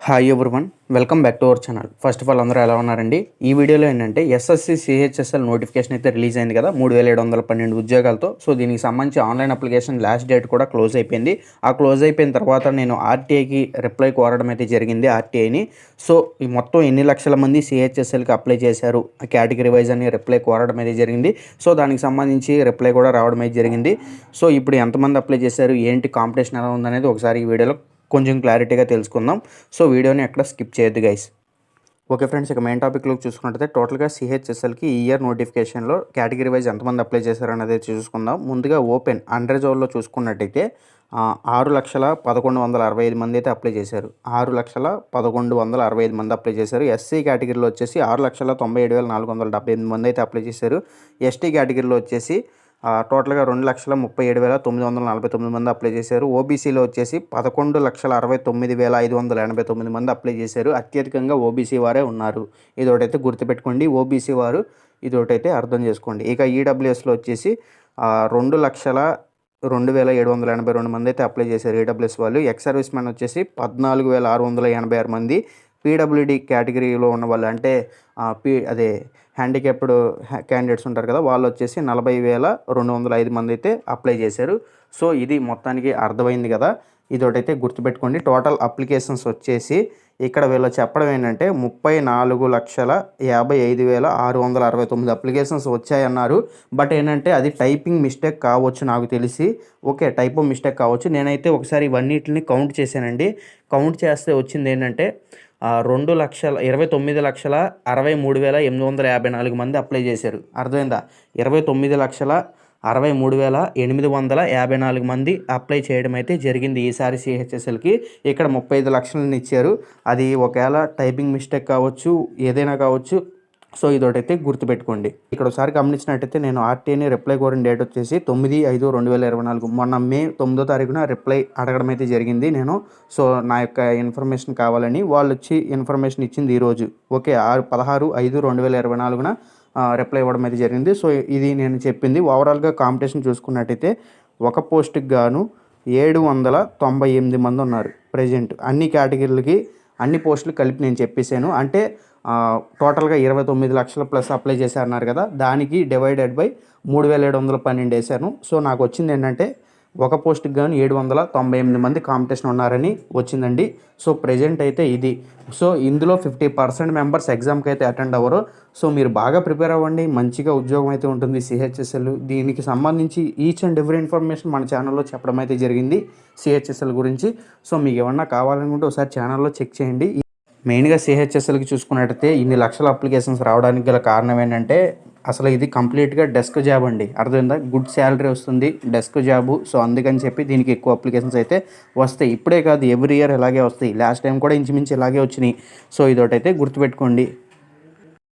Hi everyone, welcome back to our channel. First of all అందరూ ఎలా ఉన్నారండి? ఈ వీడియోలో ఏంటంటే ఎస్ఎస్సి సిహెచ్ఎస్ఎల్ నోటిఫికేషన్ అయితే రిలీజ్ అయింది కదా, 3712 ఉద్యోగాలతో. సో దీనికి సంబంధించి ఆన్లైన్ అప్లికేషన్ లాస్ట్ డేట్ కూడా క్లోజ్ అయిపోయింది. ఆ క్లోజ్ అయిపోయిన తర్వాత నేను ఆర్టీఐకి రిప్లై కోరడం అయితే జరిగింది, ఆర్టీఐని. సో ఈ మొత్తం ఎన్ని లక్షల మంది సిహెచ్ఎస్ఎల్కి అప్లై చేశారు, ఆ కేటగిరీ వైజ్ అని రిప్లై కోరడం అయితే జరిగింది. సో దానికి సంబంధించి రిప్లై కూడా రావడం అయితే జరిగింది. సో ఇప్పుడు ఎంతమంది అప్లై చేశారు, ఏంటి కాంపిటీషన్ ఎలా ఉందనేది ఒకసారి ఈ వీడియోలో కొంచెం క్లారిటీగా తెలుసుకుందాం. సో వీడియోని ఎక్కడ స్కిప్ చేయొద్దు గైస్. ఓకే ఫ్రెండ్స్, ఇక మెయిన్ టాపిక్లోకి చూసుకున్నట్టయితే టోటల్గా సిహెచ్ఎస్ఎల్కి ఈ ఇయర్ నోటిఫికేషన్లో కేటగిరీ వైజ్ ఎంతమంది అప్లై చేశారనేది చూసుకుందాం. ముందుగా ఓపెన్ అన్రిజర్వ్లో చూసుకున్నట్టయితే 6,11,65 మంది అయితే అప్లై చేశారు. 6,11,65 మంది అప్లై చేశారు. ఎస్సీ కేటగిరీలో వచ్చేసి 6,97,478 మంది అయితే అప్లై చేశారు. ఎస్టీ కేటగిరీలో వచ్చేసి టోటల్గా 2,37,949 మంది అప్లై చేశారు. ఓబీసీలో వచ్చేసి 11,69,589 మంది అప్లై చేశారు. అత్యధికంగా ఓబీసీ వారే ఉన్నారు. ఇదొకటైతే గుర్తుపెట్టుకోండి, ఓబీసీ వారు ఇదొకటైతే అర్థం చేసుకోండి. ఇక ఈడబ్ల్యూఎస్లో వచ్చేసి 2,02,782 మంది అయితే అప్లై చేశారు ఈడబ్ల్యూఎస్ వాళ్ళు. ఎక్స్ సర్వీస్ మ్యాన్ వచ్చేసి 14,686 మంది. పీడబ్ల్యూడి కేటగిరీలో ఉన్న వాళ్ళు అంటే హ్యాండిక్యాప్డ్ క్యాండిడేట్స్ ఉంటారు కదా, వాళ్ళు వచ్చేసి 40,205 మంది అయితే అప్లై చేశారు. సో ఇది మొత్తానికి అర్థమైంది కదా, ఇదొకటైతే గుర్తుపెట్టుకోండి. టోటల్ అప్లికేషన్స్ వచ్చేసి ఇక్కడ వీళ్ళు చెప్పడం ఏంటంటే 34,55,669 అప్లికేషన్స్ వచ్చాయన్నారు. బట్ ఏంటంటే అది టైపింగ్ మిస్టేక్ కావచ్చు నాకు తెలిసి. ఓకే, టైప్ మిస్టేక్ కావచ్చు. నేనైతే ఒకసారి ఇవన్నిటిని కౌంట్ చేశానండి. కౌంట్ చేస్తే వచ్చింది ఏంటంటే 2,29,63,854 మంది అప్లై చేశారు. అర్థమైందా? 29,63,854 మంది అప్లై చేయడం అయితే జరిగింది ఈసారి సిహెచ్ఎస్ఎల్కి. ఇక్కడ 35 లక్షలను ఇచ్చారు. అది ఒకవేళ టైపింగ్ మిస్టేక్ కావచ్చు, ఏదైనా కావచ్చు. సో ఇదొకటైతే గుర్తుపెట్టుకోండి. ఇక్కడ ఒకసారి గమనించినట్టయితే నేను ఆర్టీఐని రిప్లై కోరిన డేట్ వచ్చేసి 9/5/2024 మొన్న మే 9వ తారీఖున రిప్లై అడగడం అయితే జరిగింది నేను. సో నా యొక్క ఇన్ఫర్మేషన్ కావాలని వాళ్ళు వచ్చి ఇన్ఫర్మేషన్ ఇచ్చింది ఈరోజు. ఓకే, 16/5/2024 రిప్లై ఇవ్వడం అయితే జరిగింది. సో ఇది నేను చెప్పింది. ఓవరాల్గా కాంపిటీషన్ చూసుకున్నట్టయితే ఒక పోస్ట్కి గాను 798 మంది ఉన్నారు ప్రజెంట్. అన్ని కేటగిరీలకి అన్ని పోస్టులు కలిపి నేను చెప్పేశాను. అంటే టోటల్గా 29 లక్షల ప్లస్ అప్లై చేశారన్నారు కదా, దానికి డివైడెడ్ బై 3,712 వేశాను. సో నాకు వచ్చింది ఏంటంటే ఒక పోస్ట్కి కానీ 798 మంది కాంపిటీషన్ ఉన్నారని వచ్చిందండి. సో ప్రెజెంట్ అయితే ఇది. సో ఇందులో 50% మెంబర్స్ ఎగ్జామ్కి అయితే అటెండ్ అవ్వరు. సో మీరు బాగా ప్రిపేర్ అవ్వండి, మంచిగా ఉద్యోగం అయితే ఉంటుంది సిహెచ్ఎస్ఎల్. దీనికి సంబంధించి ఈచ్ అండ్ ఎవ్రీ ఇన్ఫర్మేషన్ మన ఛానల్లో చెప్పడం అయితే జరిగింది సిహెచ్ఎస్ఎల్ గురించి. సో మీకు ఏమన్నా కావాలనుకుంటే ఒకసారి ఛానల్లో చెక్ చేయండి. మెయిన్గా సిహెచ్ఎస్ఎల్కి చూసుకున్నట్టయితే ఇన్ని లక్షల అప్లికేషన్స్ రావడానికి గల కారణం ఏంటంటే అసలు ఇది కంప్లీట్గా డెస్క్ జాబ్ అండి. అర్థమైందా? గుడ్ శాలరీ వస్తుంది, డెస్క్ జాబు. సో అందుకని చెప్పి దీనికి ఎక్కువ అప్లికేషన్స్ అయితే వస్తాయి. ఇప్పుడే కాదు, ఎవ్రీ ఇయర్ ఇలాగే వస్తాయి. లాస్ట్ టైం కూడా ఇంచుమించు ఇలాగే వచ్చినాయి. సో ఇదొకటైతే గుర్తుపెట్టుకోండి.